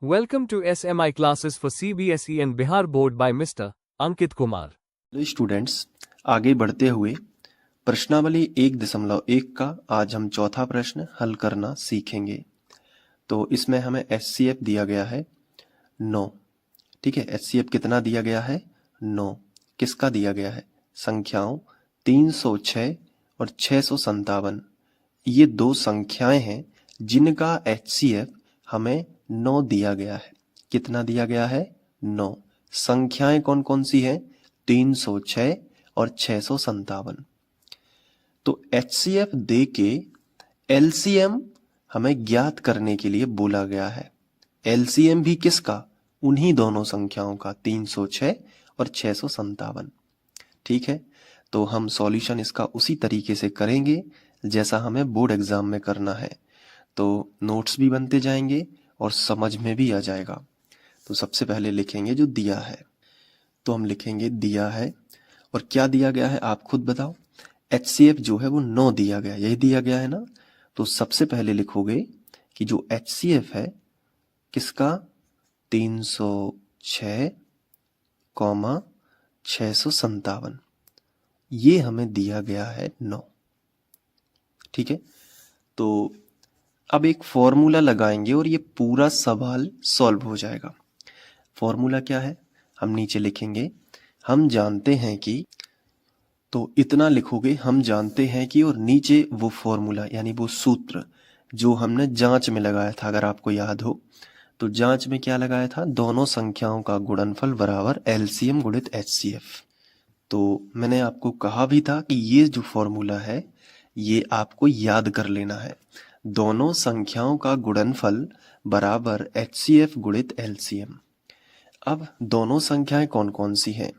Welcome to SMI classes for CBSE and Bihar Board by Mr. Ankit Kumar. Hello students, आगे बढ़ते हुए प्रश्नावली 1.1 का आज हम चौथा प्रश्न हल करना सीखेंगे। तो इसमें हमें HCF दिया गया है 9। ठीक है, HCF कितना दिया गया है? 9। किसका दिया गया है? संख्याओं 306 और 657। ये दो संख्याएं हैं जिनका HCF हमें 9 दिया गया है। कितना दिया गया है? 9। संख्याएं कौन कौन सी हैं? 306 और 657। तो HCF दे के LCM हमें ज्ञात करने के लिए बोला गया है। LCM भी किसका? उन्हीं दोनों संख्याओं का, 306 और 657। ठीक है, तो हम सॉल्यूशन इसका उसी तरीके से करेंगे जैसा हमें बोर्ड एग्जाम में करना है। तो नोट्स भी बनते जाएंगे और समझ में भी आ जाएगा। तो सबसे पहले लिखेंगे जो दिया है, तो हम लिखेंगे दिया है। और क्या दिया गया है आप खुद बताओ। HCF जो है वो 9 दिया गया, यही दिया गया है ना। तो सबसे पहले लिखोगे कि जो HCF है किसका? 306, 657। ये हमें दिया गया है 9। ठीक है, तो अब एक फॉर्मूला लगाएंगे और ये पूरा सवाल सॉल्व हो जाएगा। फॉर्मूला क्या है? हम नीचे लिखेंगे हम जानते हैं कि, तो इतना लिखोगे हम जानते हैं कि, और नीचे वो फॉर्मूला यानी वो सूत्र जो हमने जांच में लगाया था। अगर आपको याद हो तो जांच में क्या लगाया था? दोनों संख्याओं का गुणनफल बराबर LCM गुणित HCF। तो मैंने आपको कहा भी था कि ये जो फॉर्मूला है ये आपको याद कर लेना है। दोनों संख्याओं का गुणनफल बराबर HCF गुणित LCM। अब दोनों संख्याएं कौन कौन सी हैं?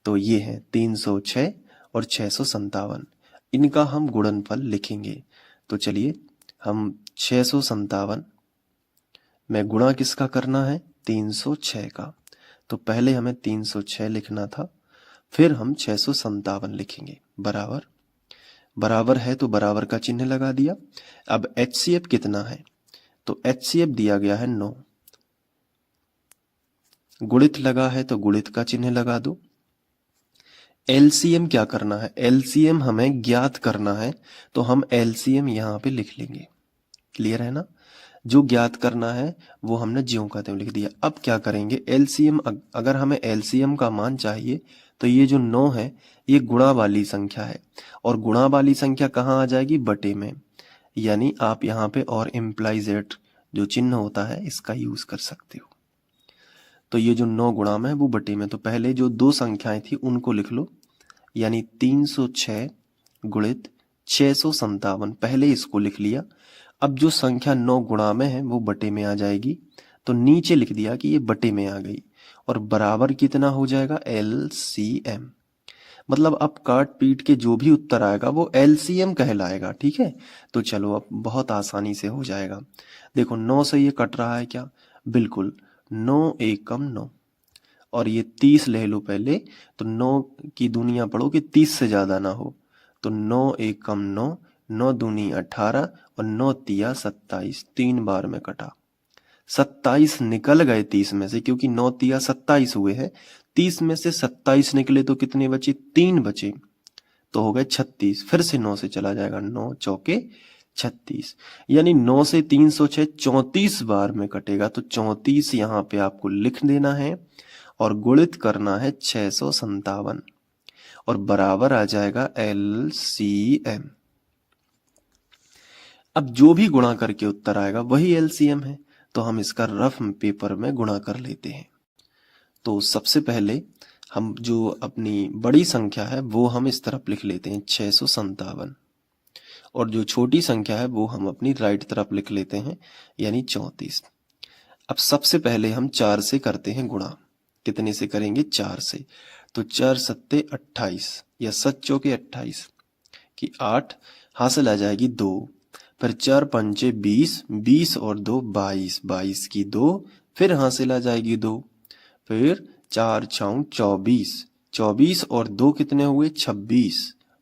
तो ये हैं 306 और 657। इनका हम गुणनफल लिखेंगे। तो चलिए हम 657 में गुणा किसका करना है? 306 का। तो पहले हमें 306 लिखना था, फिर हम 657 लिखेंगे। बराबर बराबर है तो बराबर का चिन्ह लगा दिया। अब HCF कितना है? तो HCF दिया गया है 9। गुणित लगा है तो गुणित का चिन्ह लगा दो। LCM क्या करना है? LCM हमें ज्ञात करना है, तो हम LCM यहाँ पे लिख लेंगे। क्लियर है ना? जो ज्ञात करना है वो हमने ज्यों का त्यों लिख दिया। अब क्या करेंगे? LCM, अगर हमें LCM का मान चाहिए तो ये जो 9 है ये गुणा वाली संख्या है, और गुणा वाली संख्या कहाँ आ जाएगी? बटे में। यानी आप यहाँ पे और इम्प्लाइज एट जो चिन्ह होता है इसका यूज कर सकते हो। तो ये जो 9 गुणा में है वो बटे में। तो पहले जो दो संख्याएं थी उनको लिख लो, यानी 306 गुणित 657। पहले इसको लिख लिया। अब जो संख्या 9 गुणा में है वो बटे में आ जाएगी, तो नीचे लिख दिया कि ये बटे में आ गई। और बराबर कितना हो जाएगा? LCM। मतलब अब काट पीट के जो भी उत्तर आएगा वो LCM कहलाएगा। ठीक है, तो चलो अब बहुत आसानी से हो जाएगा। देखो 9 से ये कट रहा है क्या? बिल्कुल, 9 एकम 9। और ये 30 ले लो पहले, तो 9 की दूनियां पढ़ो कि 30 से ज्यादा ना हो। तो 9 एकम 9, 9 दूनी 18 और 9 तिया 27। 3 बार में कटा। 27 निकल गए 30 में से, क्योंकि 9 तिया 27 हुए हैं। 30 में से 27 निकले तो कितने बचे? 3 बचे, तो हो गए 36। फिर से 9 से चला जाएगा, 9 चौके 36। यानी 9 से 306 34 बार में कटेगा। तो 34 यहाँ पे आपको लिख देना है और गुणित करना है 657, और बराबर आ जाएगा LCM। अब जो भी गुणा करके उत्तर आएगा वही LCM है, तो हम इसका रफ पेपर में गुणा कर लेते हैं। तो सबसे पहले हम जो अपनी बड़ी संख्या है वो हम इस तरफ लिख लेते हैं 657, और जो छोटी संख्या है वो हम अपनी राइट तरफ लिख लेते हैं, यानी 34। अब सबसे पहले हम 4 से करते हैं गुणा। कितने से करेंगे? 4 से। तो 4 सत्ते 28, या 7 चौके 28 की 8 हासिल आ जाएगी 2। फिर 4 पंचे 20, 20 और 2 22, 22 की 2 फिर हासिल आ जाएगी 2। फिर 4 छाऊ 24, 24 और 2 कितने हुए? 26।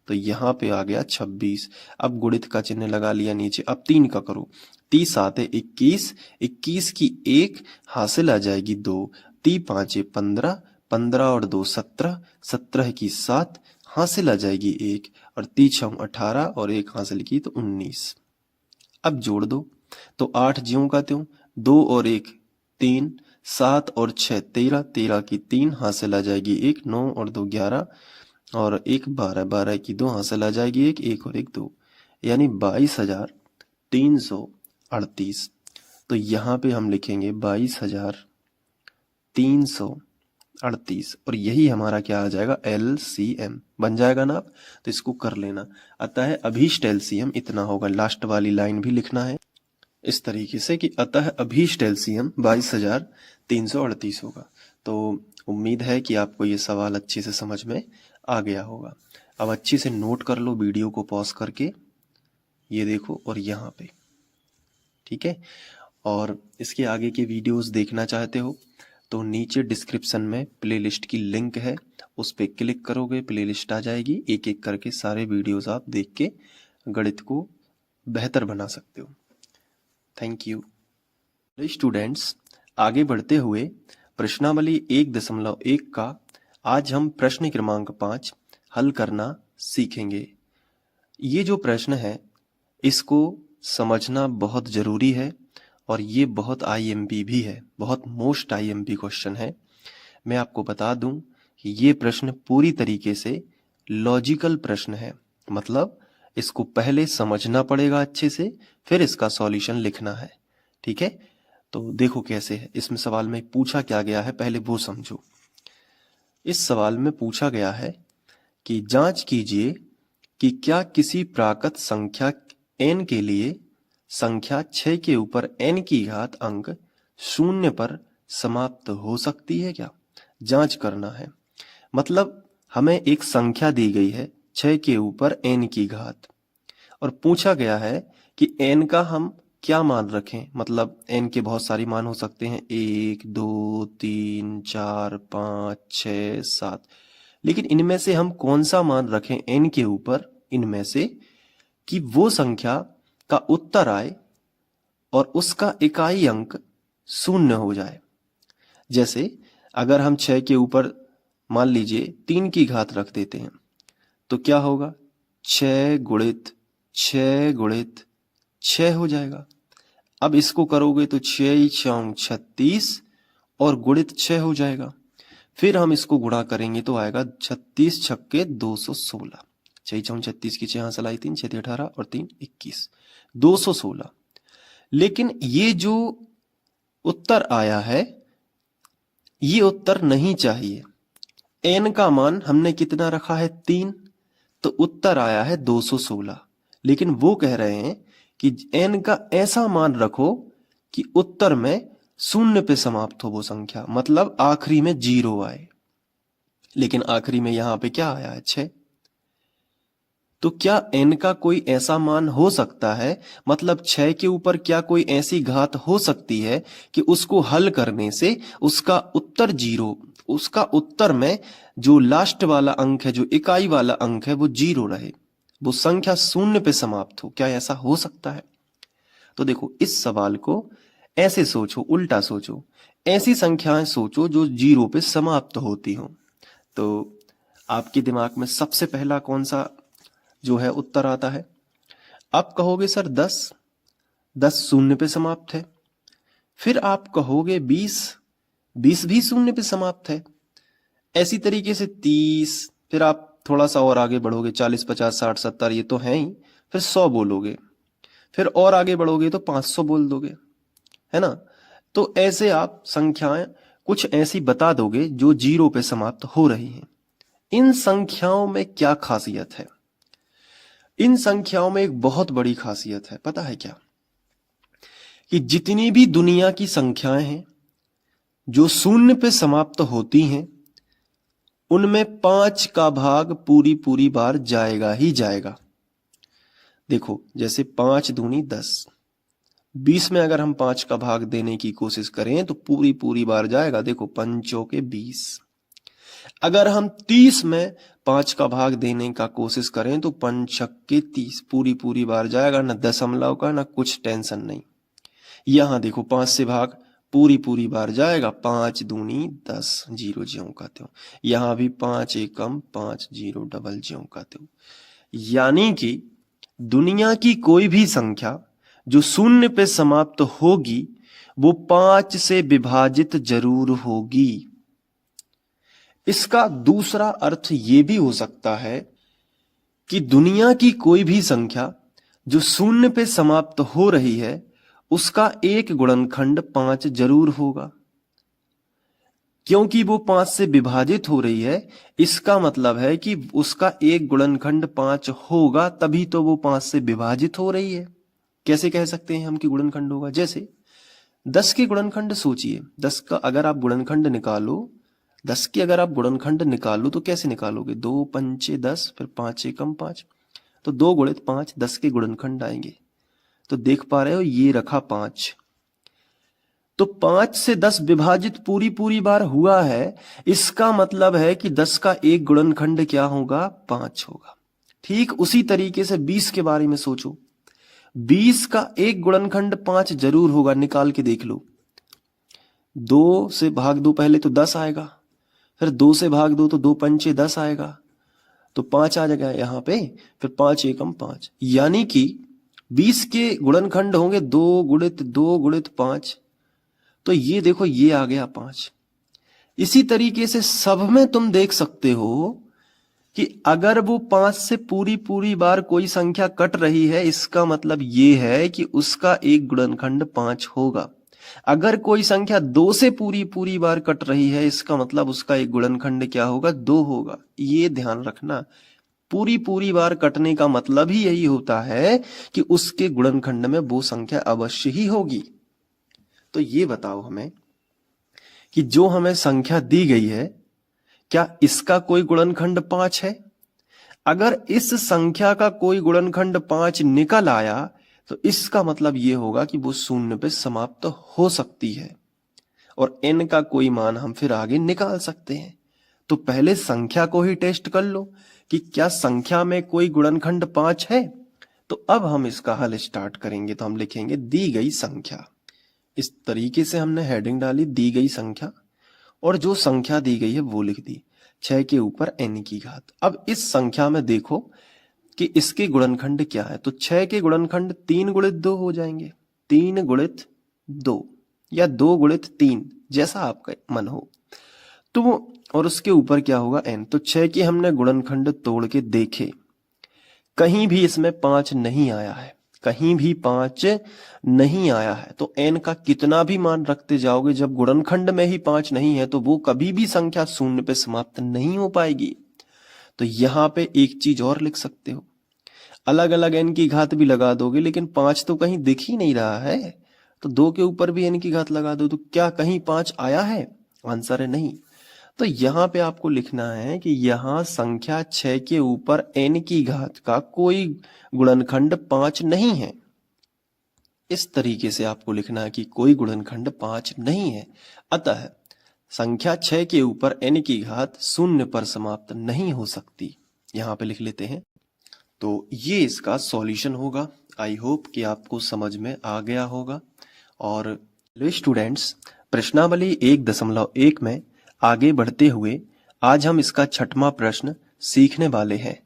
तो यहाँ पे आ गया 26। अब गुणित का चिन्ह लगा लिया नीचे। अब 3 का करो। 30 आते 21, 21 की 1 हासिल आ जाएगी 2, 3 5 15, 15 और 2 17, 17 की 7 हासिल आ जाएगी 1 और 3 6 18 और 1 हासिल की तो 19। अब जोड़ दो तो 8 ज्यों का त्यों, 2 और 1 3, 7 और 6 13, 13 की 3 हासिल आ जाएगी 1, 9 और 2 11 और 1 12, 12 की 2 हासिल आ जाएगी 1, 1 और 1 2, यानी 22,338। तो यहाँ पे हम लिखेंगे 22,338 और यही हमारा क्या आ जाएगा, LCM बन जाएगा ना। आप तो इसको कर लेना। अतः अभीष्ट LCM इतना होगा। लास्ट वाली लाइन भी लिखना है इस तरीके से कि अतः अभीष्ट LCM 22,338 होगा। तो उम्मीद है कि आपको ये सवाल अच्छे से समझ में आ गया होगा। अब अच्छे से नोट कर लो वीडियो को पॉज करके, ये देखो और यहाँ पे, ठीक है। और इसके आगे के वीडियोस देखना चाहते हो तो नीचे डिस्क्रिप्शन में प्लेलिस्ट की लिंक है, उस पर क्लिक करोगे प्लेलिस्ट आ जाएगी। एक एक करके सारे वीडियोस आप देख के गणित को बेहतर बना सकते हो। Thank you. स्टूडेंट्स, आगे बढ़ते हुए प्रश्नावली 1.1 का आज हम प्रश्न क्रमांक 5 हल करना सीखेंगे। ये जो प्रश्न है इसको समझना बहुत जरूरी है और ये बहुत IMP भी है, बहुत मोस्ट IMP क्वेश्चन है। मैं आपको बता दूं कि ये प्रश्न पूरी तरीके से लॉजिकल प्रश्न है, मतलब इसको पहले समझना पड़ेगा अच्छे से, फिर इसका सॉल्यूशन लिखना है, ठीक है। तो देखो कैसे है। इसमें सवाल में पूछा क्या गया है पहले वो समझो। इस सवाल में पूछा गया है कि जांच कीजिए कि क्या किसी प्राकृत संख्या n के लिए संख्या 6 के ऊपर n की घात अंक 0 पर समाप्त हो सकती है क्या। जांच करना है, मतलब हमें एक संख्या दी गई है 6 के ऊपर n की घात और पूछा गया है कि n का हम क्या मान रखें। मतलब n के बहुत सारे मान हो सकते हैं, 1 2 3 4 5 6 7, लेकिन इनमें से हम कौन सा मान रखें n के ऊपर इनमें से कि वो संख्या का उत्तर आए और उसका इकाई अंक 0 हो जाए। जैसे अगर हम 6 के ऊपर मान लीजिए 3 की घात रख देते हैं तो क्या होगा, 6 गुणित 6 गुणित 6 हो जाएगा। अब इसको करोगे तो 6 6 36 और गुणित 6 हो जाएगा। फिर हम इसको गुणा करेंगे तो आएगा 36 छक्के 216, 6 6 36 की 6 यहाँ सलाई 3 6 18 और 3 21, 216। लेकिन ये जो उत्तर आया है ये उत्तर नहीं चाहिए। n का मान हमने कितना रखा है 3, तो उत्तर आया है 216। लेकिन वो कह रहे हैं कि n का ऐसा मान रखो कि उत्तर में 0 पे समाप्त हो वो संख्या, मतलब आखिरी में 0 आए। लेकिन आखिरी में यहां पे क्या आया है 6। तो क्या n का कोई ऐसा मान हो सकता है, मतलब 6 के ऊपर क्या कोई ऐसी घात हो सकती है कि उसको हल करने से उसका उत्तर 0, उसका उत्तर में जो लास्ट वाला अंक है, जो इकाई वाला अंक है वो 0 रहे, वो संख्या 0 पे समाप्त हो। क्या ऐसा हो सकता है? तो देखो इस सवाल को ऐसे सोचो, उल्टा सोचो, ऐसी संख्याएं सोचो जो 0 पे समाप्त होती हो। तो आपके दिमाग में सबसे पहला कौन सा जो है उत्तर आता है? आप कहोगे सर 10, 10 0 पे समाप्त है। फिर आप कहोगे 20, 20 भी 0 पे समाप्त है। ऐसी तरीके से 30, फिर आप थोड़ा सा और आगे बढ़ोगे 40 50 60 70 ये तो है ही, फिर 100 बोलोगे, फिर और आगे बढ़ोगे तो 500 बोल दोगे, है ना। तो ऐसे आप संख्याएं कुछ ऐसी बता दोगे जो 0 पे समाप्त हो रही हैं। इन संख्याओं में क्या खासियत है? इन संख्याओं में एक बहुत बड़ी खासियत है, पता है क्या? कि जितनी भी दुनिया की संख्याएं हैं जो 0 पे समाप्त होती हैं उनमें 5 का भाग पूरी पूरी बार जाएगा ही जाएगा। देखो जैसे 5 दूनी 10, 20 में अगर हम 5 का भाग देने की कोशिश करें तो पूरी पूरी बार जाएगा। देखो 5 के 20। अगर हम 30 में 5 का भाग देने का कोशिश करें तो 5 के 30, पूरी पूरी बार जाएगा, ना दशमलव का ना कुछ टेंशन नहीं। यहां देखो 5 से भाग पूरी बार जाएगा, 5 दूनी 10, जीरो ज्यों का त्यों। यहां भी 5 एकम 5, जीरो डबल ज्यों का त्यों। यानी कि दुनिया की कोई भी संख्या जो शून्य पे समाप्त होगी वो 5 से विभाजित जरूर होगी। इसका दूसरा अर्थ ये भी हो सकता है कि दुनिया की कोई भी संख्या जो शून्य पे समाप्त हो रही है उसका एक गुणनखंड 5 जरूर होगा। क्योंकि वो 5 से विभाजित हो रही है, इसका मतलब है कि उसका एक गुणनखंड 5 होगा, तभी तो वो 5 से विभाजित हो रही है। कैसे कह सकते हैं हम कि गुणनखंड होगा? जैसे 10 के गुणनखंड सोचिए, 10 का अगर आप गुणनखंड निकालो, 10 के अगर आप गुणनखंड निकालो तो कैसे निकालोगे? 2 पंचे 10, फिर 5 एकम 5, तो 2 गुणित 5 10 के गुणनखंड आएंगे। तो देख पा रहे हो ये रखा 5, तो 5 से 10 विभाजित पूरी बार हुआ है, इसका मतलब है कि 10 का एक गुणनखंड क्या होगा? 5 होगा। ठीक उसी तरीके से 20 के बारे में सोचो, 20 का एक गुणनखंड 5 जरूर होगा, निकाल के देख लो। 2 से भाग दो पहले तो 10 आएगा, फिर 2 से भाग दो तो 2 पंचे 10 आएगा, तो 5 आ जाएगा यहाँ पे, फिर 5 एकम 5। यानी कि 20 के गुणनखंड होंगे 2 गुणित 5, तो ये देखो ये आ गया 5। इसी तरीके से सब में तुम देख सकते हो कि अगर वो 5 से पूरी बार कोई संख्या कट रही है, इसका मतलब ये है कि उसका एक गुणनखंड 5 होगा। अगर कोई संख्या 2 से पूरी बार कट रही है, इसका मतलब उसका एक गुणनखंड क्या होगा? 2 होगा। ये ध्यान रखना, पूरी बार कटने का मतलब ही यही होता है कि उसके गुणनखंड में वो संख्या अवश्य ही होगी। तो ये बताओ हमें कि जो हमें संख्या दी गई है, क्या इसका कोई गुणनखंड 5 है? अगर इस संख्या का कोई गुणनखंड 5 निकल आया तो इसका मतलब ये होगा कि वो शून्य पे समाप्त हो सकती है, और n का कोई मान हम फिर आगे निकाल सकते हैं। तो पहले संख्या को ही टेस्ट कर लो कि क्या संख्या में कोई गुणनखंड 5 है। तो अब हम इसका हल स्टार्ट करेंगे। तो हम लिखेंगे दी गई संख्या, इस तरीके से हमने हेडिंग डाली, दी गई संख्या, और जो संख्या दी गई है वो लिख दी, 6 के ऊपर n की घात। अब इस संख्या में देखो कि इसके गुणनखंड क्या है, तो 6 के गुणनखंड 3 गुणित 2 हो जाएंगे, 3 गुणित 2 या 2 गुणित 3, जैसा आपका मन हो। तो और उसके ऊपर क्या होगा? n। तो 6 के हमने गुणनखंड तोड़ के देखे, कहीं भी इसमें 5 नहीं आया है, कहीं भी 5 नहीं आया है। तो n का कितना भी मान रखते जाओगे, जब गुणनखंड में ही 5 नहीं है तो वो कभी भी संख्या शून्य पे समाप्त नहीं हो पाएगी। तो यहां पे एक चीज और लिख सकते हो, अलग अलग n की घात भी लगा दोगे लेकिन 5 तो कहीं दिख ही नहीं रहा है, तो 2 के ऊपर भी n की घात लगा दो, तो क्या कहीं 5 आया है? आंसर है नहीं। तो यहां पे आपको लिखना है कि यहां संख्या 6 के ऊपर n की घात का कोई गुणनखंड 5 नहीं है। इस तरीके से आपको लिखना है कि कोई गुणनखंड 5 नहीं है, अतः संख्या 6 के ऊपर n की घात शून्य पर समाप्त नहीं हो सकती। यहां पे लिख लेते हैं। तो ये इसका सॉल्यूशन होगा। आई होप कि आपको समझ में आ गया होगा। और हेलो स्टूडेंट्स, प्रश्नावली 1.1 में आगे बढ़ते हुए आज हम इसका 6वां प्रश्न सीखने वाले हैं।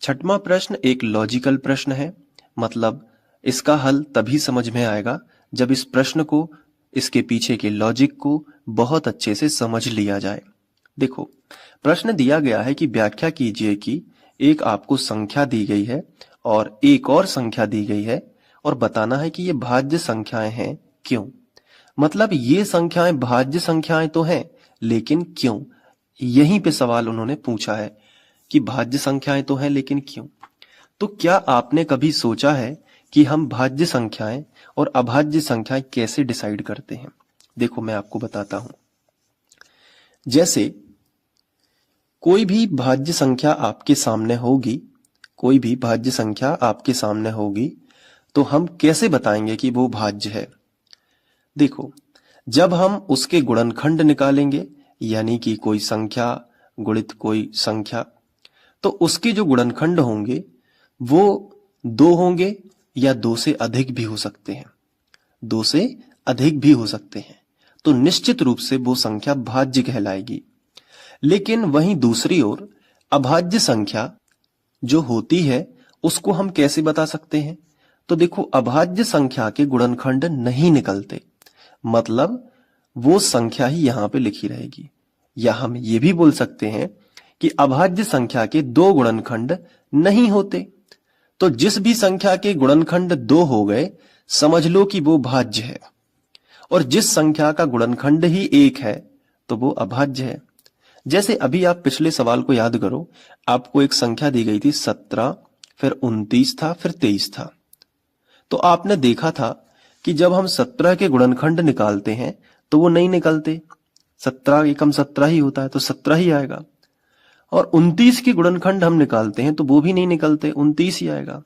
6वां प्रश्न एक लॉजिकल प्रश्न है, मतलब इसका हल तभी समझ में आएगा जब इस प्रश्न को, इसके पीछे के लॉजिक को बहुत अच्छे से समझ लिया जाए। देखो, प्रश्न दिया गया है कि व्याख्या कीजिए कि एक आपको संख्या दी गई है और एक और संख्या दी गई है, और बताना है कि ये भाज्य संख्याएं हैं, क्यों। मतलब ये संख्याएं भाज्य संख्याएं तो हैं, लेकिन क्यों, यहीं पे सवाल उन्होंने पूछा है कि भाज्य संख्याएं तो हैं लेकिन क्यों। तो क्या आपने कभी सोचा है कि हम भाज्य संख्याएं और अभाज्य संख्याएं कैसे डिसाइड करते हैं? देखो मैं आपको बताता हूं। जैसे कोई भी भाज्य संख्या आपके सामने होगी, कोई भी भाज्य संख्या आपके सामने होगी, तो हम कैसे बताएंगे कि वो भाज्य है? देखो, जब हम उसके गुणनखंड निकालेंगे, यानी कि कोई संख्या गुणित कोई संख्या, तो उसके जो गुणनखंड होंगे वो 2 होंगे या 2 से अधिक भी हो सकते हैं। 2 से अधिक भी हो सकते हैं, तो निश्चित रूप से वो संख्या भाज्य कहलाएगी। लेकिन वहीं दूसरी ओर अभाज्य संख्या जो होती है उसको हम कैसे बता सकते हैं? तो देखो, अभाज्य संख्या के गुणनखंड नहीं निकलते, मतलब वो संख्या ही यहां पे लिखी रहेगी। या हम ये भी बोल सकते हैं कि अभाज्य संख्या के 2 गुणनखंड नहीं होते। तो जिस भी संख्या के गुणनखंड 2 हो गए, समझ लो कि वो भाज्य है, और जिस संख्या का गुणनखंड ही 1 है तो वो अभाज्य है। जैसे अभी आप पिछले सवाल को याद करो, आपको एक संख्या दी गई थी 17, फिर 29 था, फिर 23 था। तो आपने देखा था कि जब हम 17 के गुणनखंड निकालते हैं तो वो नहीं निकलते, 17 एकम 17 ही होता है, तो 17 ही आएगा। और 29 के गुणनखंड हम निकालते हैं तो वो भी नहीं निकलते, 29 ही आएगा।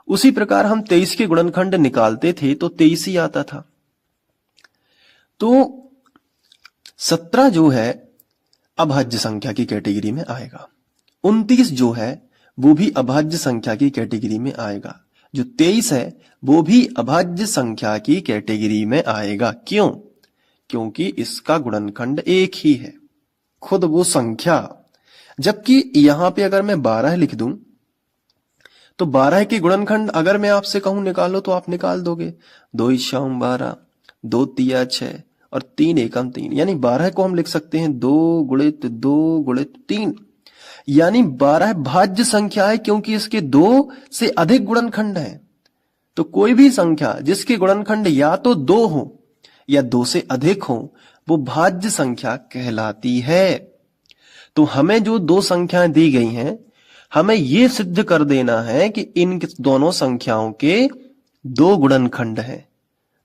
उसी प्रकार हम 23 के गुणनखंड निकालते थे तो 23 ही आता था। तो 17 जो है अभाज्य संख्या की कैटेगरी में आएगा, 29 जो है वो भी अभाज्य संख्या की कैटेगरी में आएगा, जो 23 है वो भी अभाज्य संख्या की कैटेगरी में आएगा। क्यों? क्योंकि इसका गुणनखंड 1 ही है, खुद वो संख्या। जबकि यहां पे अगर मैं 12 लिख दूं तो 12 के गुणनखंड अगर मैं आपसे कहूं निकालो तो आप निकाल दोगे। 2 × 12, 2 × 6 और 3 एकम 3, यानी 12 को हम लिख सकते हैं 2 × 2 × 3, यानी 12 भाज्य संख्या है क्योंकि इसके 2 से अधिक गुणनखंड हैं। तो कोई भी संख्या जिसके गुणनखंड या तो 2 हो या 2 से अधिक हो वो भाज्य संख्या कहलाती है। तो हमें जो 2 संख्याएं दी गई हैं, हमें यह सिद्ध कर देना है कि इन दोनों संख्याओं के 2 गुणनखंड हैं,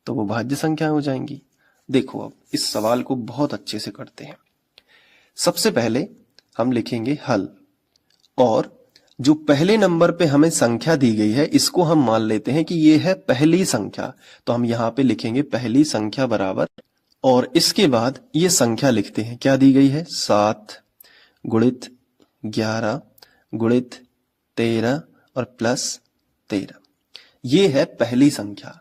तो वो भाज्य संख्याएं हो जाएंगी। देखो, अब इस सवाल को बहुत अच्छे से करते हैं। सबसे पहले हम लिखेंगे हल, और जो पहले नंबर पे हमें संख्या दी गई है इसको हम मान लेते हैं कि ये है पहली संख्या। तो हम यहां पे लिखेंगे पहली संख्या बराबर, और इसके बाद ये संख्या लिखते हैं, क्या दी गई है? 7 × 11 × 13 और प्लस 13, ये है पहली संख्या।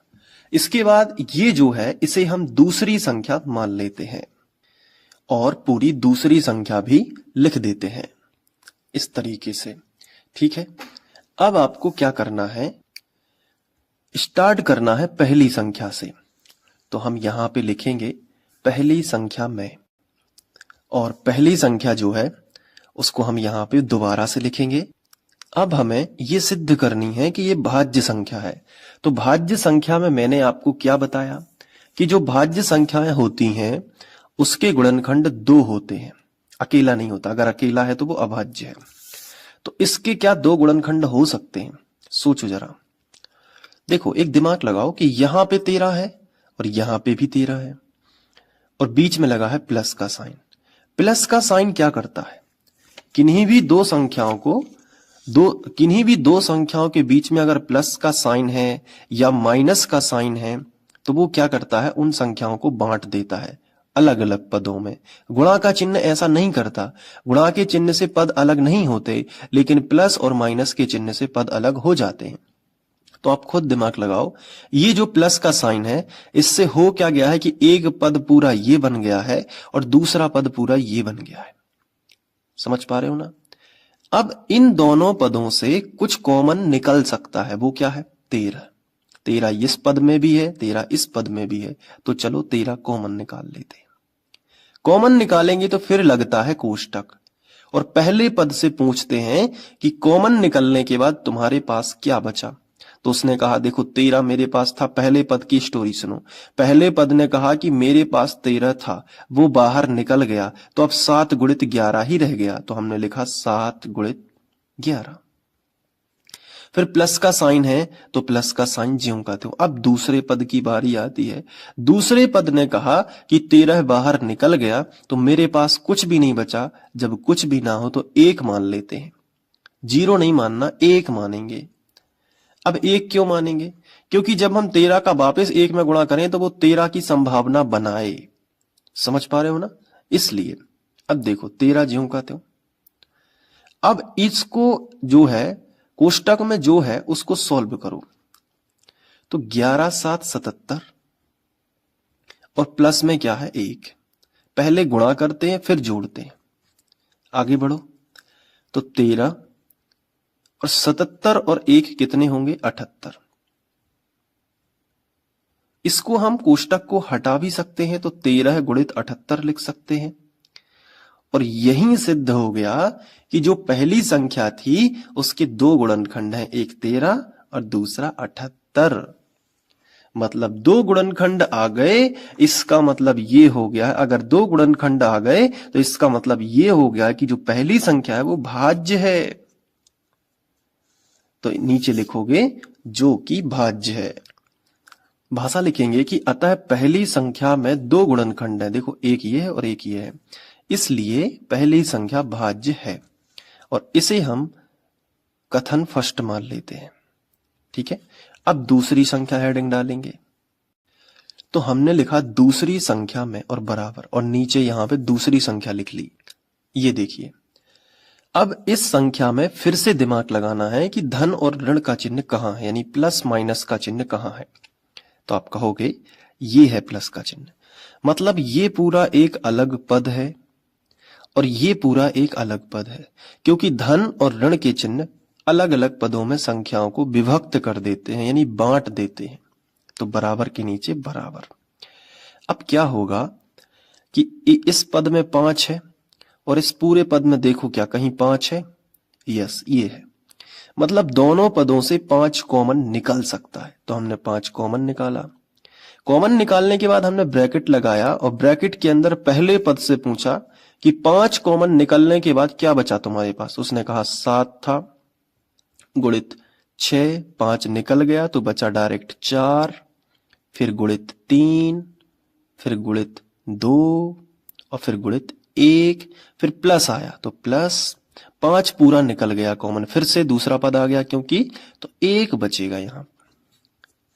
इसके बाद ये जो है इसे हम दूसरी संख्या मान लेते हैं और पूरी दूसरी संख्या भी लिख देते हैं इस तरीके से। ठीक है, अब आपको क्या करना है? स्टार्ट करना है पहली संख्या से। तो हम यहां पे लिखेंगे पहली संख्या में, और पहली संख्या जो है उसको हम यहां पे दोबारा से लिखेंगे। अब हमें ये सिद्ध करनी है कि ये भाज्य संख्या है। तो भाज्य संख्या में मैंने आपको क्या बताया कि जो भाज्य संख्याएं होती हैं उसके गुणनखंड 2 होते हैं, अकेला नहीं होता। अगर अकेला है तो वो अभाज्य है। तो इसके क्या 2 गुणनखंड हो सकते हैं? सोचो जरा। देखो, एक दिमाग लगाओ कि यहां पे 13 है और यहां पे भी 13 है, और बीच में लगा है प्लस का साइन। प्लस का साइन क्या करता है? किन्हीं भी दो संख्याओं के बीच में अगर प्लस का साइन है या माइनस का साइन है तो वो क्या करता है? उन संख्याओं को बांट देता है अलग अलग पदों में। गुणा का चिन्ह ऐसा नहीं करता। गुणा के चिन्ह से पद अलग नहीं होते, लेकिन प्लस और माइनस के चिन्ह से पद अलग हो जाते हैं। तो आप खुद दिमाग लगाओ, ये जो प्लस का साइन है इससे हो क्या गया है कि एक पद पूरा ये बन गया है और दूसरा पद पूरा ये बन गया है। समझ पा रहे हो ना? अब इन दोनों पदों से कुछ कॉमन निकल सकता है, वो क्या है? 13। 13 इस पद में भी है, 13 इस पद में भी है, तो चलो 13 कॉमन निकाल लेते हैं। कॉमन निकालेंगे तो फिर लगता है कोष्टक, और पहले पद से पूछते हैं कि कॉमन निकलने के बाद तुम्हारे पास क्या बचा? तो उसने कहा देखो 13 मेरे पास था। पहले पद की स्टोरी सुनो। पहले पद ने कहा कि मेरे पास 13 था, वो बाहर निकल गया, तो अब 7 × 11 ही रह गया। तो हमने लिखा 7 × 11। फिर प्लस का साइन है तो प्लस का साइन ज्यों का त्यों। अब दूसरे पद की बारी आती है। दूसरे पद ने कहा कि 13 बाहर निकल गया, तो मेरे पास कुछ भी नहीं बचा। जब कुछ भी ना हो तो 1 मान लेते हैं। 0 नहीं मानना, 1 मानेंगे। अब 1 क्यों मानेंगे? क्योंकि जब हम 13 का वापस 1 में गुणा करें तो वो 13 की संभावना बनाए। समझ पा रहे हो ना? इसलिए अब देखो 13 ज्यों का त्यों। अब इसको जो है कोष्टक में जो है उसको सॉल्व करो। तो 11 × 7 = 77, और प्लस में क्या है 1। पहले गुणा करते हैं फिर जोड़ते हैं। आगे बढ़ो तो 13 और 77 और 1 कितने होंगे 78। इसको हम कोष्टक को हटा भी सकते हैं तो 13 गुणित 78 लिख सकते हैं। और यही सिद्ध हो गया कि जो पहली संख्या थी उसके दो गुणनखंड हैं, एक 13 और दूसरा 78। मतलब दो गुणनखंड आ गए, इसका मतलब ये हो गया, अगर दो गुणनखंड आ गए तो इसका मतलब ये हो गया कि जो पहली संख्या है वो भाज्य है। तो नीचे लिखोगे जो कि भाज्य है। भाषा लिखेंगे कि अतः पहली संख्या में दो गुणनखंड है, देखो एक ये है और एक ये है, इसलिए पहली संख्या भाज्य है। और इसे हम कथन फर्स्ट मान लेते हैं। ठीक है, अब दूसरी संख्या हेडिंग डालेंगे। तो हमने लिखा दूसरी संख्या में और बराबर, और नीचे यहां पे दूसरी संख्या लिख ली। ये देखिए, अब इस संख्या में फिर से दिमाग लगाना है कि धन और ऋण का चिन्ह कहां है, यानी प्लस माइनस का चिन्ह कहां है। तो आप कहोगे ये है प्लस का चिन्ह, मतलब ये पूरा एक अलग पद है और ये पूरा एक अलग पद है, क्योंकि धन और ऋण के चिन्ह अलग अलग पदों में संख्याओं को विभक्त कर देते हैं, यानी बांट देते हैं। तो बराबर के नीचे बराबर। अब क्या होगा कि इस पद में 5 है और इस पूरे पद में देखो क्या कहीं 5 है, यस ये है, मतलब दोनों पदों से 5 कॉमन निकल सकता है। तो हमने 5 कॉमन निकाला। कॉमन निकालने के बाद हमने ब्रैकेट लगाया और ब्रैकेट के अंदर पहले पद से पूछा कि 5 कॉमन निकलने के बाद क्या बचा तुम्हारे पास। उसने कहा 7 था, गुणित 6, 5 निकल गया तो बचा डायरेक्ट 4, फिर गुणित 3, फिर गुणित 2 और फिर गुणित 1, फिर प्लस आया तो प्लस 5 पूरा निकल गया कॉमन, फिर से दूसरा पद आ गया क्योंकि, तो 1 बचेगा यहां,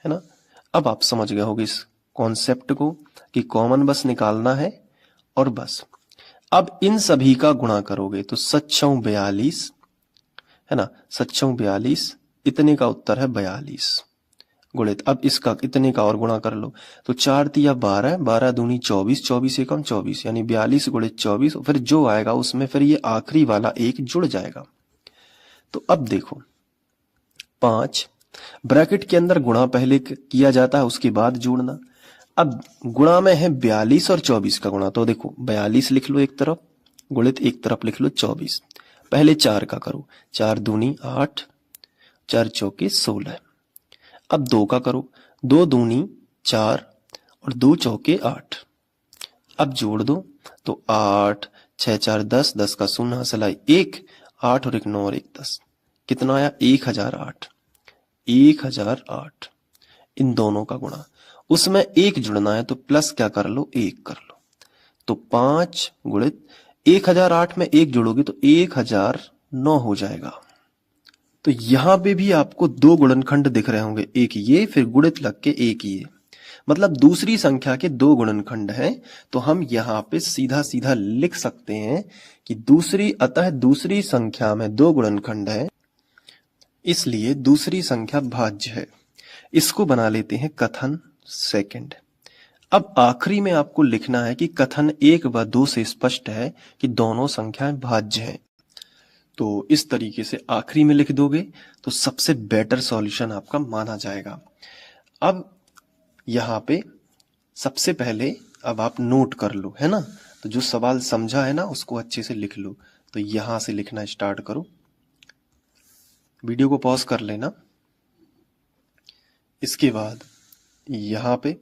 है ना। अब आप समझ गए होगे इस कॉन्सेप्ट को कि कॉमन बस निकालना है और बस। अब इन सभी का गुणा करोगे तो 742 है ना, 742, इतने का उत्तर है 42 गुणित, अब इसका इतने का और गुणा कर लो तो 4 तिया 12, 12 दूनी 24, 24 एकम 24, यानी 42 गुणित 24, फिर जो आएगा उसमें फिर ये आखिरी वाला एक जुड़ जाएगा। तो अब देखो 5 ब्रैकेट के अंदर गुणा पहले किया जाता है, उसके बाद जोड़ना। अब गुणा में है 42 और 24 का गुणा, तो देखो 42 लिख लो एक तरफ, गुणित एक तरफ लिख लो 24। पहले 4 का करो, 4 दूनी 8, 4 चौके 16। अब 2 का करो, 2 दूनी 4 और 2 चौके 8। अब जोड़ दो तो 8, 6 4 10, 10 का शून्य हसलाई 1, 8 और 1 9 और 1 10, कितना आया 1008। 1008 इन दोनों का गुणा, उसमें 1 जुड़ना है तो प्लस क्या कर लो 1 कर लो। तो 5 गुणित 1008 में 1 जोड़ोगे तो 1009 हो जाएगा। तो यहां पे भी आपको दो गुणनखंड दिख रहे होंगे, एक ये फिर गुणित लग के एक ये, मतलब दूसरी संख्या के दो गुणनखंड हैं। तो हम यहां पे सीधा सीधा लिख सकते हैं कि अतः दूसरी संख्या में दो गुणनखंड है, इसलिए दूसरी संख्या भाज्य है। इसको बना लेते हैं कथन सेकंड। अब आखिरी में आपको लिखना है कि कथन 1 व 2 से स्पष्ट है कि दोनों संख्याएं भाज्य हैं। तो इस तरीके से आखिरी में लिख दोगे तो सबसे बेटर सॉल्यूशन आपका माना जाएगा। अब यहाँ पे सबसे पहले अब आप नोट कर लो, है ना, तो जो सवाल समझा है ना उसको अच्छे से लिख लो। तो यहां से लिखना स्टार्ट करो, वीडियो को पॉज कर लेना, इसके बाद यहां पे,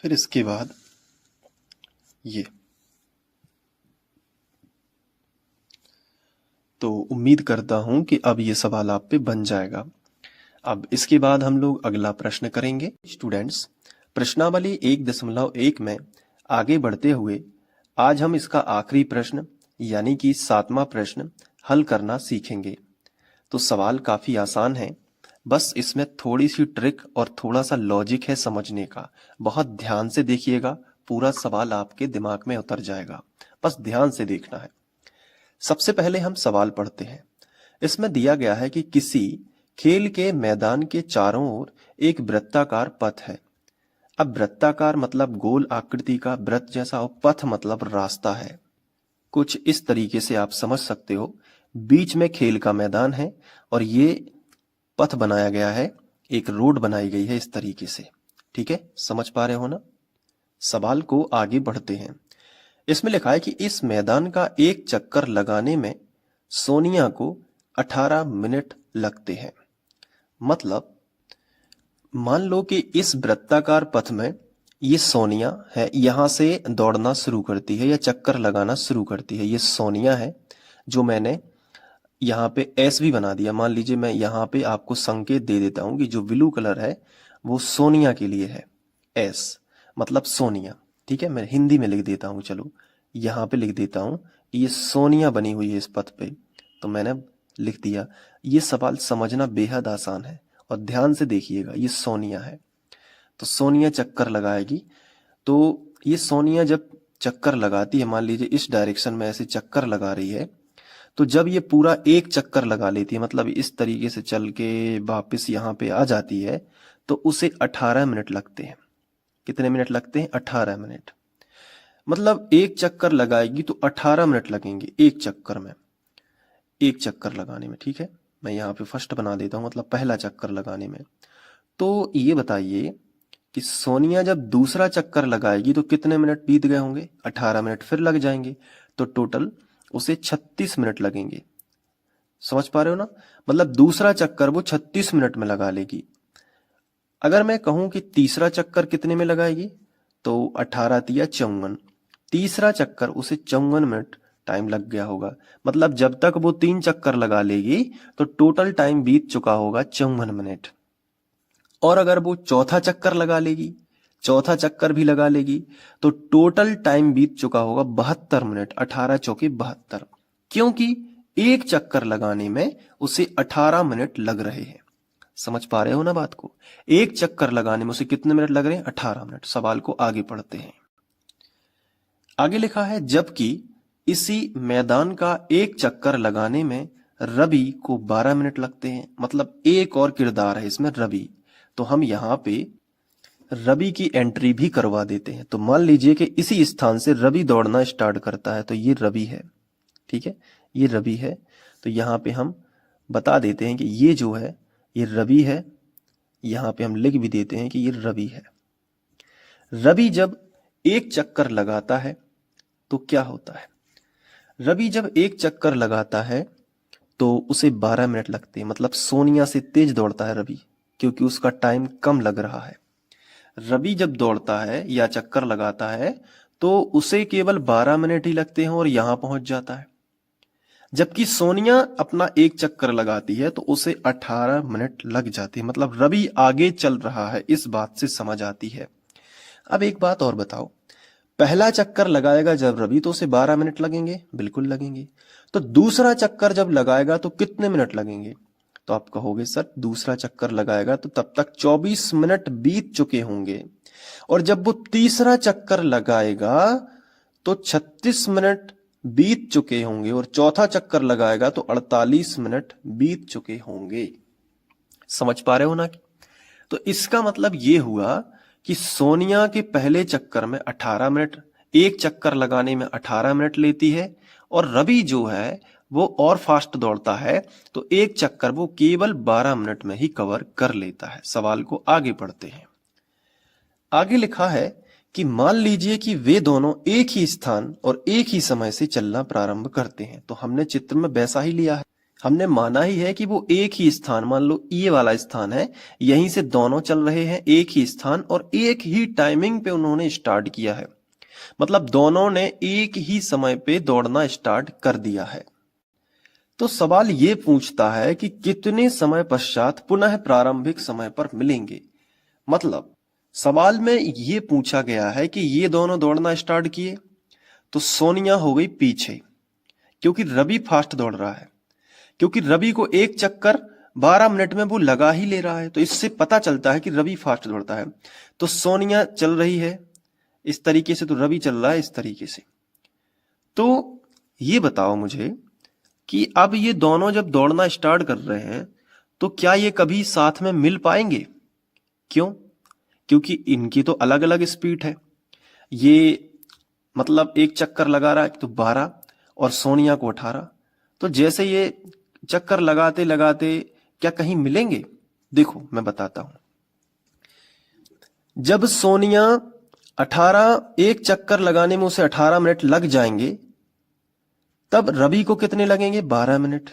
फिर इसके बाद ये। तो उम्मीद करता हूं कि अब ये सवाल आप पे बन जाएगा। अब इसके बाद हम लोग अगला प्रश्न करेंगे। स्टूडेंट्स, प्रश्नावली 1.1 में आगे बढ़ते हुए आज हम इसका आखिरी प्रश्न यानी कि 7वां प्रश्न हल करना सीखेंगे। तो सवाल काफी आसान है, बस इसमें थोड़ी सी ट्रिक और थोड़ा सा लॉजिक है समझने का। बहुत ध्यान से देखिएगा, पूरा सवाल आपके दिमाग में उतर जाएगा, बस ध्यान से देखना है। सबसे पहले हम सवाल पढ़ते हैं। इसमें दिया गया है कि किसी खेल के मैदान के चारों ओर एक वृत्ताकार पथ है अब वृत्ताकार मतलब गोल आकृति का वृत्त जैसा, और पथ मतलब रास्ता है। कुछ इस तरीके से आप समझ सकते हो। बीच में खेल का मैदान है और ये पथ बनाया गया है, एक रोड बनाई गई है इस तरीके से। ठीक है, समझ पा रहे हो ना? सवाल को आगे बढ़ते हैं। इसमें लिखा है कि इस मैदान का एक चक्कर लगाने में सोनिया को 18 मिनट लगते हैं। मतलब मान लो कि इस वृत्ताकार पथ में ये सोनिया है, यहां से दौड़ना शुरू करती है या चक्कर लगाना शुरू करती है। ये सोनिया है जो मैंने यहाँ पे एस भी बना दिया। मान लीजिए मैं यहाँ पे आपको संकेत दे देता हूं कि जो ब्लू कलर है वो सोनिया के लिए है, एस मतलब सोनिया। ठीक है, मैं हिंदी में लिख देता हूं, चलो यहाँ पे लिख देता हूं कि ये सोनिया बनी हुई है इस पथ पे, तो मैंने लिख दिया। ये सवाल समझना बेहद आसान है और ध्यान से देखिएगा। ये सोनिया है तो सोनिया चक्कर लगाएगी। तो ये सोनिया जब चक्कर लगाती है, मान लीजिए इस डायरेक्शन में ऐसे चक्कर लगा रही है, तो जब ये पूरा एक चक्कर लगा लेती है, मतलब इस तरीके से चल के वापस यहाँ पे आ जाती है, तो उसे 18 मिनट लगते हैं। कितने मिनट लगते हैं? 18 मिनट। मतलब एक चक्कर लगाएगी तो 18 मिनट लगेंगे एक चक्कर में, एक चक्कर लगाने में। ठीक है, मैं यहाँ पे फर्स्ट बना देता हूँ, मतलब पहला चक्कर लगाने में। तो ये बताइए कि सोनिया जब दूसरा चक्कर लगाएगी तो कितने मिनट बीत गए होंगे? 18 मिनट फिर लग जाएंगे, तो टोटल उसे 36 मिनट लगेंगे। समझ पा रहे हो ना? मतलब दूसरा चक्कर वो 36 मिनट में लगा लेगी। अगर मैं कहूं कि तीसरा चक्कर कितने में लगाएगी, तो 18 तिया 54, तीसरा चक्कर उसे 54 मिनट टाइम लग गया होगा। मतलब जब तक वो 3 चक्कर लगा लेगी तो टोटल टाइम बीत चुका होगा 54 मिनट। और अगर वो चौथा चक्कर लगा लेगी, चौथा चक्कर भी लगा लेगी, तो टोटल टाइम बीत चुका होगा 72 मिनट। 18 चौके 72, क्योंकि एक चक्कर लगाने में उसे 18 मिनट लग रहे हैं। समझ पा रहे हो ना बात को? एक चक्कर लगाने में उसे कितने मिनट लग रहे हैं? 18 मिनट। सवाल को आगे पढ़ते हैं। आगे लिखा है, जबकि इसी मैदान का एक चक्कर लगाने में रवि को 12 मिनट लगते हैं। मतलब एक और किरदार है इसमें, रवि। तो हम यहाँ पे रवि की एंट्री भी करवा देते हैं। तो मान लीजिए कि इसी स्थान से रवि दौड़ना स्टार्ट करता है, तो ये रवि है। ठीक है, ये रवि है। तो यहाँ पे हम बता देते हैं कि ये जो है ये रवि है। यहाँ पे हम लिख भी देते हैं कि ये रवि है। रवि जब एक चक्कर लगाता है तो क्या होता है? रवि जब एक चक्कर लगाता है तो उसे 12 मिनट लगते हैं। मतलब सोनिया से तेज दौड़ता है रवि, क्योंकि उसका टाइम कम लग रहा है। रवि जब दौड़ता है या चक्कर लगाता है तो उसे केवल 12 मिनट ही लगते हैं और यहां पहुंच जाता है। जबकि सोनिया अपना एक चक्कर लगाती है तो उसे 18 मिनट लग जाते हैं। मतलब रवि आगे चल रहा है, इस बात से समझ आती है। अब एक बात और बताओ, पहला चक्कर लगाएगा जब रवि तो उसे 12 मिनट लगेंगे? बिल्कुल लगेंगे। तो दूसरा चक्कर जब लगाएगा तो कितने मिनट लगेंगे? तो आप कहोगे सर दूसरा चक्कर लगाएगा तो तब तक 24 मिनट बीत चुके होंगे। और जब वो तीसरा चक्कर लगाएगा तो 36 मिनट बीत चुके होंगे। और चौथा चक्कर लगाएगा तो 48 मिनट बीत चुके होंगे। समझ पा रहे हो ना? तो इसका मतलब ये हुआ कि सोनिया के पहले चक्कर में 18 मिनट, एक चक्कर लगाने में 18 मिनट लेती है, और रवि जो है वो और फास्ट दौड़ता है तो एक चक्कर वो केवल 12 मिनट में ही कवर कर लेता है। सवाल को आगे पढ़ते हैं। आगे लिखा है कि मान लीजिए कि वे दोनों एक ही स्थान और एक ही समय से चलना प्रारंभ करते हैं। तो हमने चित्र में वैसा ही लिया है, हमने माना ही है कि वो एक ही स्थान, मान लो ये वाला स्थान है, यहीं से दोनों चल रहे हैं एक ही स्थान और एक ही टाइमिंग पे उन्होंने स्टार्ट किया है। मतलब दोनों ने एक ही समय पे दौड़ना स्टार्ट कर दिया है। तो सवाल ये पूछता है कि कितने समय पश्चात पुनः प्रारंभिक समय पर मिलेंगे। मतलब सवाल में ये पूछा गया है कि ये दोनों दौड़ना स्टार्ट किए तो सोनिया हो गई पीछे, क्योंकि रवि फास्ट दौड़ रहा है, क्योंकि रवि को एक चक्कर 12 मिनट में वो लगा ही ले रहा है। तो इससे पता चलता है कि रवि फास्ट दौड़ता है। तो सोनिया चल रही है इस तरीके से, तो रवि चल रहा है इस तरीके से। तो ये बताओ मुझे कि अब ये दोनों जब दौड़ना स्टार्ट कर रहे हैं तो क्या ये कभी साथ में मिल पाएंगे? क्यों? क्योंकि इनकी तो अलग अलग स्पीड है। ये मतलब एक चक्कर लगा रहा है तो 12 और सोनिया को 18। तो जैसे ये चक्कर लगाते लगाते क्या कहीं मिलेंगे? देखो मैं बताता हूं। जब सोनिया 18 एक चक्कर लगाने में उसे 18 मिनट लग जाएंगे, तब रवि को कितने लगेंगे? 12 मिनट।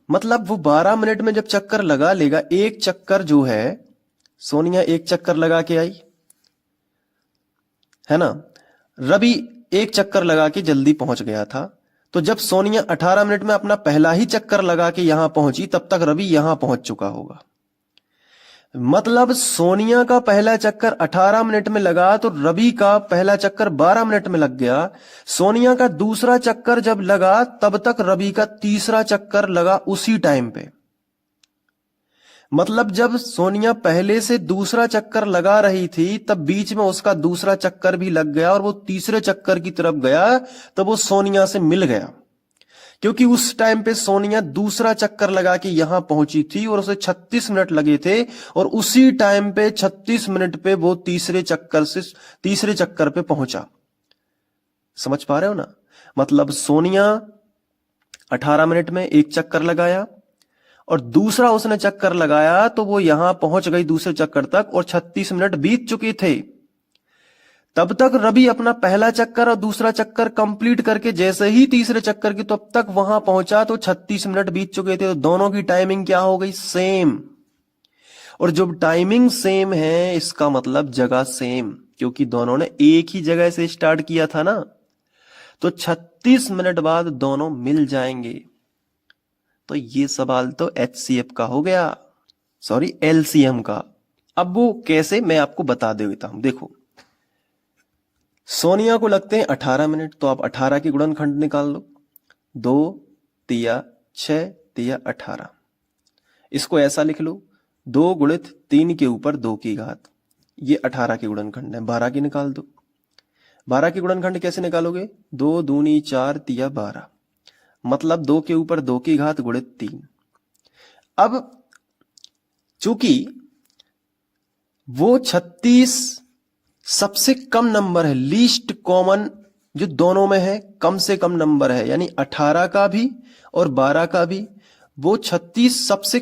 मतलब वो 12 मिनट में जब चक्कर लगा लेगा, एक चक्कर जो है सोनिया एक चक्कर लगा के आई है ना, रवि एक चक्कर लगा के जल्दी पहुंच गया था। तो जब सोनिया 18 मिनट में अपना पहला ही चक्कर लगा के यहां पहुंची, तब तक रवि यहां पहुंच चुका होगा। मतलब सोनिया का पहला चक्कर 18 मिनट में लगा तो रवि का पहला चक्कर 12 मिनट में लग गया। सोनिया का दूसरा चक्कर जब लगा तब तक रवि का तीसरा चक्कर लगा उसी टाइम पे। मतलब जब सोनिया पहले से दूसरा चक्कर लगा रही थी, तब बीच में उसका दूसरा चक्कर भी लग गया और वो तीसरे चक्कर की तरफ गया, तब वो सोनिया से मिल गया। क्योंकि उस टाइम पे सोनिया दूसरा चक्कर लगा के यहां पहुंची थी और उसे 36 मिनट लगे थे, और उसी टाइम पे 36 मिनट पे वो तीसरे चक्कर पे पहुंचा। समझ पा रहे हो ना? मतलब सोनिया 18 मिनट में एक चक्कर लगाया और दूसरा उसने चक्कर लगाया तो वो यहां पहुंच गई दूसरे चक्कर तक, और 36 मिनट बीत चुके थे। तब तक रवि अपना पहला चक्कर और दूसरा चक्कर कंप्लीट करके जैसे ही तीसरे चक्कर की तब तक वहां पहुंचा तो 36 मिनट बीत चुके थे। तो दोनों की टाइमिंग क्या हो गई? सेम। और जब टाइमिंग सेम है इसका मतलब जगह सेम, क्योंकि दोनों ने एक ही जगह से स्टार्ट किया था ना। तो 36 मिनट बाद दोनों मिल जाएंगे। तो ये सवाल तो HCF का हो गया, सॉरी LCM का। अब वो कैसे, मैं आपको बता देता हूं। देखो सोनिया को लगते हैं 18 मिनट, तो आप 18 के गुणनखंड निकाल लो। 2 तिया 6 तिया 18। इसको ऐसा लिख लो, 2 गुणित 3 के ऊपर 2 की घात। ये 18 के गुणनखंड है। 12 की निकाल दो। 12 के गुणनखंड कैसे निकालोगे? 2 दूनी 4 तिया 12। मतलब 2 के ऊपर 2 की घात गुणित 3। अब चूंकि वो 36 सबसे कम नंबर है, लीस्ट कॉमन जो दोनों में है, कम से कम नंबर है, यानी 18 का भी और 12 का भी। वो 36 सबसे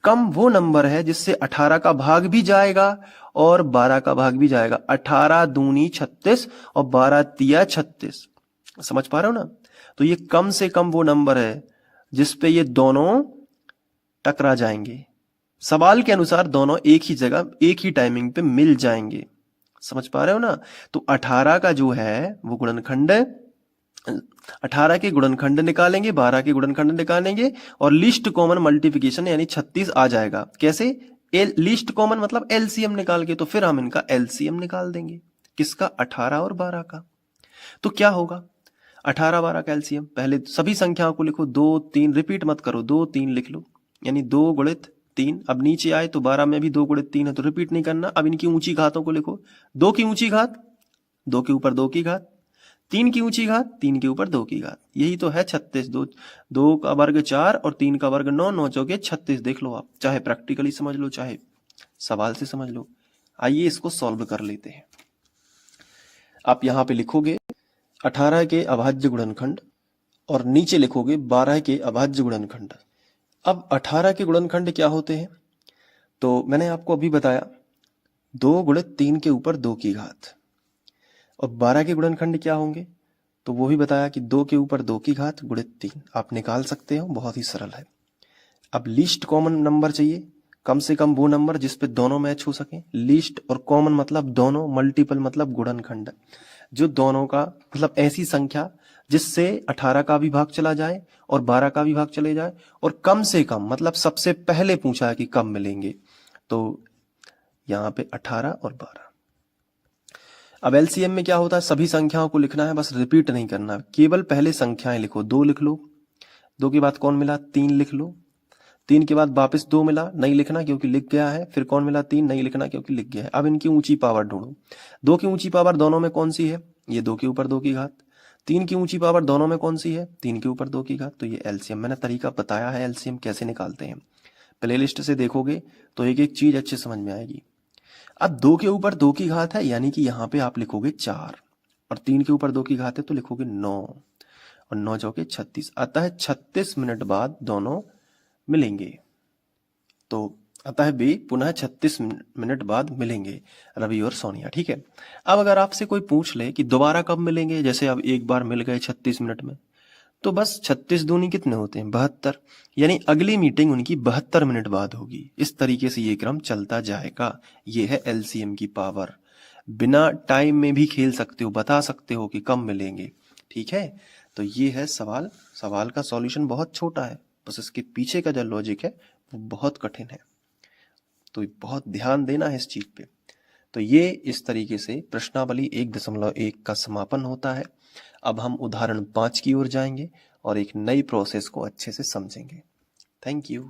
कम वो नंबर है जिससे 18 का भाग भी जाएगा और 12 का भाग भी जाएगा। 18 दूनी 36 और 12 तिया 36। समझ पा रहे हो ना? तो ये कम से कम वो नंबर है जिसपे ये दोनों टकरा जाएंगे। सवाल के अनुसार दोनों एक ही जगह एक ही टाइमिंग पे मिल जाएंगे। समझ पा रहे हो ना? तो 18 का जो है वो गुणनखंड, 18 के गुणनखंड निकालेंगे, 12 के गुणनखंड निकालेंगे और लीस्ट कॉमन मल्टीप्लिकेशन यानी 36 आ जाएगा। कैसे? लीस्ट कॉमन मतलब LCM निकाल के। तो फिर हम इनका LCM निकाल देंगे। किसका? 18 और 12 का। तो क्या होगा? 18 12 का LCM, पहले सभी संख्याओं को लिखो। 2 3 रिपीट मत करो, 2 3 लिख लो, यानी 2 गुणित 3। अब नीचे आए तो 12 में भी 2 गुणित 3 है, तो रिपीट नहीं करना। अब इनकी ऊंची घातों को लिखो। 2 की ऊंची घात 2 के ऊपर 2 की घात, 3 की ऊंची घात 3 के ऊपर 2 की घात। यही तो है 36। 2 का वर्ग 4 और 3 का वर्ग 9, 9 चौके 36। देख लो आप, चाहे प्रैक्टिकली समझ लो चाहे सवाल से समझ लो। आइए इसको सॉल्व कर लेते हैं। आप यहां पे लिखोगे 18 के अभाज्य गुणनखंड और नीचे लिखोगे 12 के अभाज्य गुणनखंड। अब 18 के गुणनखंड क्या होते हैं? तो मैंने आपको अभी बताया 2 गुणित 3 के ऊपर 2 की घात। और 12 के गुणनखंड क्या होंगे? तो वो भी बताया कि 2 के ऊपर 2 की घात गुणित 3। आप निकाल सकते हो, बहुत ही सरल है। अब लीस्ट कॉमन नंबर चाहिए, कम से कम वो नंबर जिसपे दोनों मैच हो सके। लीस्ट और कॉमन मतलब दोनों, मल्टीपल मतलब गुणनखंड, जो दोनों का मतलब ऐसी संख्या जिससे 18 का भी भाग चला जाए और 12 का भी भाग चले जाए, और कम से कम मतलब सबसे पहले पूछा है कि कब मिलेंगे। तो यहां पे 18 और 12। अब LCM में क्या होता है? सभी संख्याओं को लिखना है, बस रिपीट नहीं करना। केवल पहले संख्याएं लिखो। 2 लिख लो, 2 के बाद कौन मिला? 3 लिख लो। 3 के बाद वापस 2 मिला, नहीं लिखना क्योंकि लिख गया है। फिर कौन मिला? 3, नहीं लिखना क्योंकि लिख गया है। अब इनकी ऊंची पावर ढूंढो। 2 की ऊंची पावर दोनों में कौन सी है? ये 2 के ऊपर 2 की घात। 3 की ऊंची पावर दोनों में कौन सी है? 3 के ऊपर 2 की घात। तो ये LCM, मैंने तरीका बताया है LCM कैसे निकालते हैं। प्लेलिस्ट से देखोगे तो एक एक चीज अच्छे समझ में आएगी। अब 2 के ऊपर 2 की घात है, यानी कि यहाँ पे आप लिखोगे 4, और 3 के ऊपर 2 की घात है तो लिखोगे 9, और 9 चौके 36। अतः 36 मिनट बाद दोनों मिलेंगे। तो अतः वे पुनः 36 मिनट बाद मिलेंगे, रवि और सोनिया। ठीक है। अब अगर आपसे कोई पूछ ले कि दोबारा कब मिलेंगे, जैसे अब एक बार मिल गए 36 मिनट में, तो बस 36 दूनी कितने होते हैं, 72, यानी अगली मीटिंग उनकी 72 मिनट बाद होगी। इस तरीके से ये क्रम चलता जाएगा। ये है एलसीएम की पावर। बिना टाइम में भी खेल सकते हो, बता सकते हो कि कब मिलेंगे। ठीक है, तो ये है सवाल। सवाल का सॉल्यूशन बहुत छोटा है, बस इसके पीछे का जो लॉजिक है वो बहुत कठिन है, तो बहुत ध्यान देना है इस चीज पे। तो ये इस तरीके से प्रश्नावली 1.1 का समापन होता है। अब हम उदाहरण 5 की ओर जाएंगे और एक नई प्रोसेस को अच्छे से समझेंगे। Thank you.